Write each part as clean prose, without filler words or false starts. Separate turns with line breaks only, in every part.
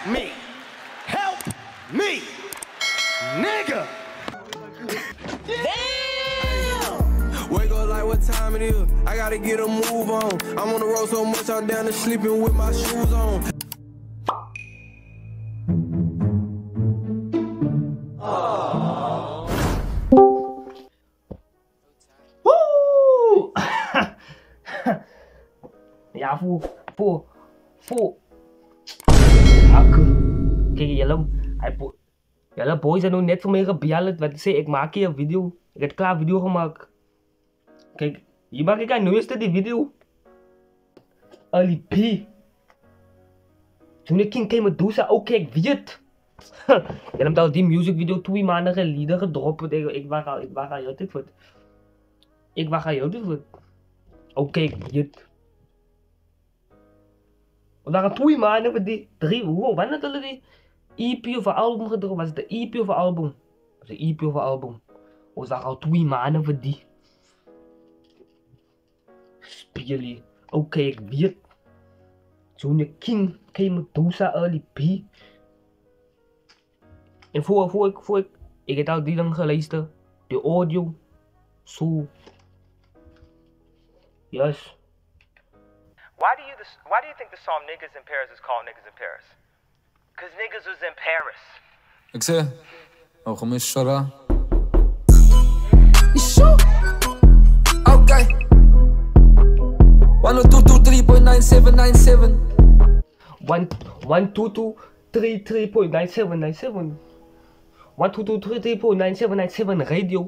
me. Help me. Nigga. Damn. Wake up like what time it is. I gotta get a move on. I'm on the road so much I'm down to sleeping with my shoes on.
Woo! Ja, voor. Kijk, jullie boys zijn nog net voor mij gebeld. Wat ik zei, ik maak hier een video. Ik heb klaar video gemaakt. Kijk, hier maak ik aan nieuwste die video. Ali P. Toen ik ging me doen, zei ook kijk, wie het. Je hebt al die music video 2 maanden geleden gedropt. Ik wacht al heel tijd voor. Ook kijk, wie het. We waren 2 maanden voor die 3. Wanneer hadden die EP of album gedropt? Was het de EP of album? Was de EP of album? We waren al 2 maanden voor die. Spelen. Ook kijk, wie het. Zo'n king me dosa Ali P. En voor ik heb al die lang geluisterd. De audio. Zo. Yes.
Why do you think the song Niggas in Paris is called Niggas in Paris? Cause niggas was in Paris.
Ik zei, oh gemis Shara. Okay. 10223.9797.
12233.9797. 12233.9797 radio.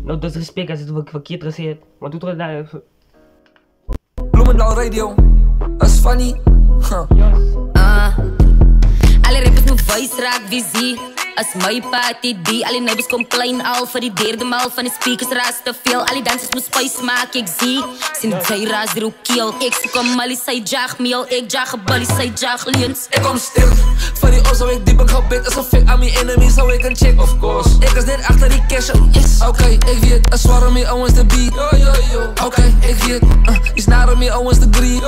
No disrespect als het verkeerd gezegd. 12233.
Bloemendaal radio. Dat is funny.
Alle rappers mijn voice raakt visie. Als my party die, alle neighbors kom klein al. Voor die derde maal van de speakers raast te veel. Alle dansers moet spice maken, ik zie. Sin zij raast er ook keel. Ik zoek een mali, zij jaag meel. Ik jaag een ballie, zij jaag lions.
Ik kom stil. Voor die oor zou ik diep een gebed. Als een fake aan mijn enemy zou ik een check, of course. Ik is net achter die cash, yes. Oké, ik weet. Als zware me owens de beat. Oké, ik weet. Is naar me owens de greed.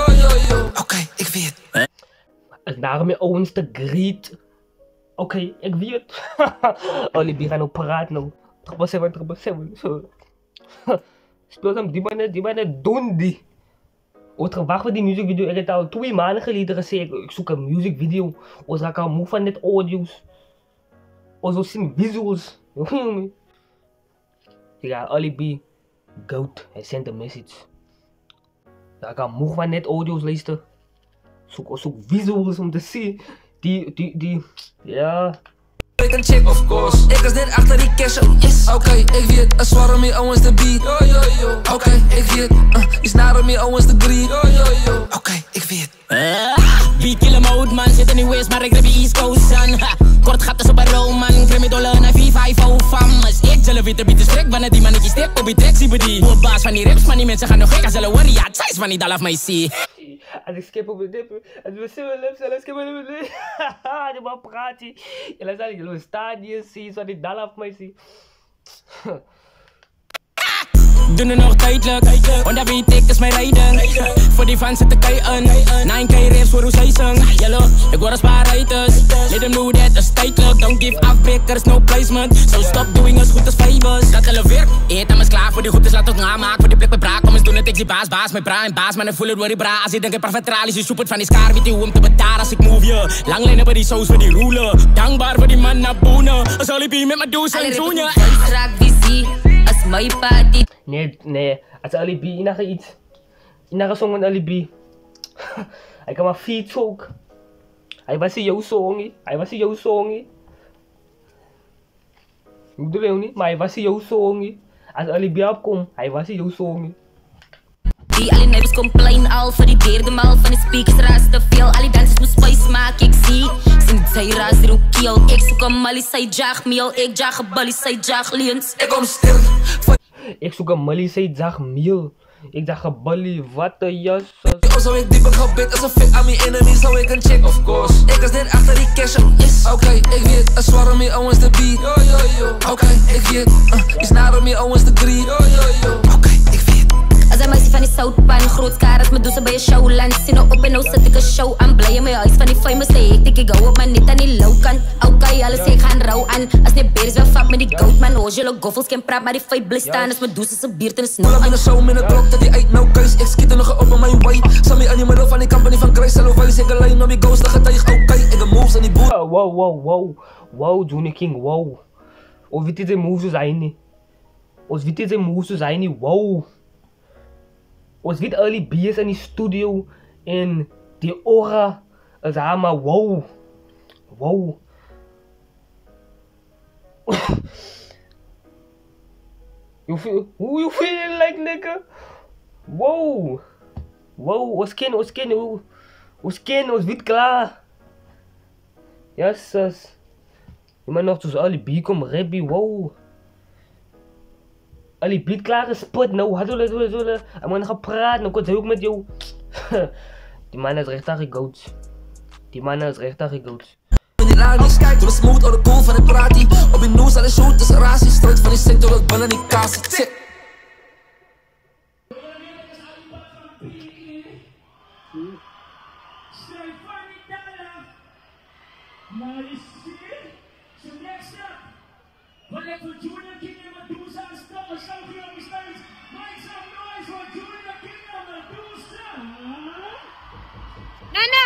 Oké, ik weet.
Is naar me owens de greed. Oké, ik weet. Ali B gaan ook praten nou. 777. Zo. Speel hem die mannen doen die. Wat gewacht met die muziekvideo. Ik heb al 2 maanden geleden gezegd. Ik zoek een muziekvideo. We raken al moe van net audio's. We zo zien visuals. Ja, Ali B. Goat. Hij zendt een message. Ik raak al moe van net audio's luisteren. Zoek visuals om te zien. Ja.
Ik een check, of course. Ik is net achter die cash, yes. Oké, ik weet. Als zware me owens de beat. Oké, ik weet. Is naar me owens de greed. Oké, ik weet.
Beat kill hem out man, zit in die west, maar ik rap die East Coast son. Kort gaat dus op een roman, krim met dollar naar 4-5 famas. Ik zal weer de beat strek, wanneer die mannetjes step op die track, zie die. Hoe baas van die raps, man, die mensen gaan nog gek als ze worry. Ja, het is van die dal af mij zie.
Als ik skip op de dip, als we zullen lips, als ik skip op de dip. Haha, die man praat je. En dan zal ik jullie stadion zien, zo die dal af mij zie.
Doen er nog tijdelijk, want dat weet ik is mijn rijden. Voor die fans zit de kei aan, 9k raps voor hoe zij zang. Yellow, ik word als paar riders. Let them know that is tijdelijk. Don't give afbreakers, no placement. So stop doing us goed als fibers. Dat hele werk, eet aan me klaar voor die goedes, laat ons namaken. Voor die plek met braak, kom eens doen het, ik zie baas, mijn bra en baas. Maar ik voel het door die bra, als ik denk ik perfectraal is. Je soep het van die schaar, weet je hoe om te betalen als ik move je. Lang lijnen bij die saus voor die roelen. Dankbaar voor die man naar boenen. Als Ali B met mijn doos en zoen je.
Als my party.
Nee, als Ali B, inaga iets. Inaga song van Ali B. Hij kan maar feats ook. Hij was in jouw song. Ik bedoel je niet, maar hij was in jouw song. Als Ali B opkomt, hij was in jouw song.
Die alle neighbors kom plein al voor die derde maal van de speakers raast te veel. Alle dansers moet spice maken, ik zie. Sin zij raast er ook keel. Ik zoek een mali, zij jaag meel. Ik jaag een ballie, zij jaag lions.
Ik kom stil.
Ik zoek een mali, zij jaag meel. Ik jaag een ballie, wat een jas.
Zou ik diep een gebed, als een fit aan mijn enemy zou ik een check, of course. Ik is net achter die cash, yes. Oké, ik weet. Als zware me owens de beat. Oké, ik weet. Is naar me owens de greed. Oké, ik weet.
Als een meisje van die zoutpan, groot karat, me doe ze bij je showland. Sien nou op en nou sit ek 'n show aan. Bly in my huis van die famous sê hektiek. Ek hou op maar net aan die low kant. Okay, alles sê ek gaan rou aan. As net beers wel vat met die goat man. Hoes julle goffels kan praat maar die feit bly staan. As my doos is 'n beert en 'n snow.
Pull up in the show met 'n drop dat die uit nou kuis. Ek skiet er nog op in my way. Sammy aan die middel van die company van Grace. Hallo wys ek 'n lyn op die ghost te getuig. Okay, ek het moves aan die boot.
Wow, Junior King, wow. Ons weet die moves soos hy nie. Ons weet die moves soos hy nie, wow. Ons weet early B's in die studio en die aura is haar maar wow. Wow. Who you feel like, nigga? Wow. Wow, ons ken, ons weet klaar. Yes, sis. Je moet nog soos Ali B kom rappi, wow. Ali B klaar gespot nou, had hulle, ek moet gaan praat, nou kon sy ook met jou. Die man is regtig gegoats. Die man is regtig gegoats.
In die radies, toen was smooth out de kool van het pratie. Op je neus alle shoot, dus rasie, stroot van die sector, dat binnen die kaas.
Now you see? So next up, we'll let for Junior King and Medusa and stuff or something on the stage. Make some noise for Junior King and Medusa!
Nana!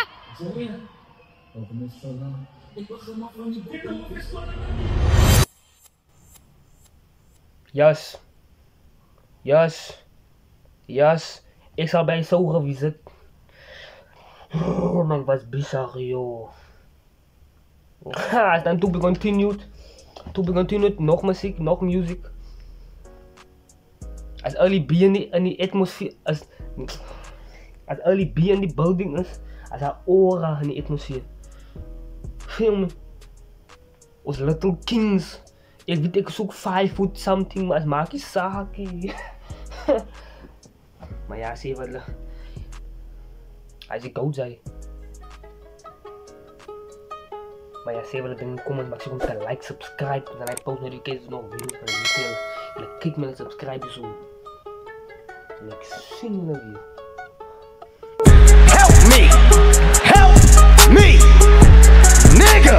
Yes. Ik zal bij zo gewezen. Oh, man, was bizar, joh. Dan to be continued. Nog muziek, nog music. Als early B in die atmosfeer, als early B in die building is, als haar aura in die atmosfeer. Film. Ons Little Kings. Ik weet ik zoek 5 foot something, maar als maak je saki. Maar ja, zie wat. Hij is een goat zei. Maar ja, zie wat in de comments, maar ze kunnen like, subscribe. En dan hij post notifications nog video's van de video. En klik met een subscribe zo. En ik zie jullie weer.
Help me, nigga.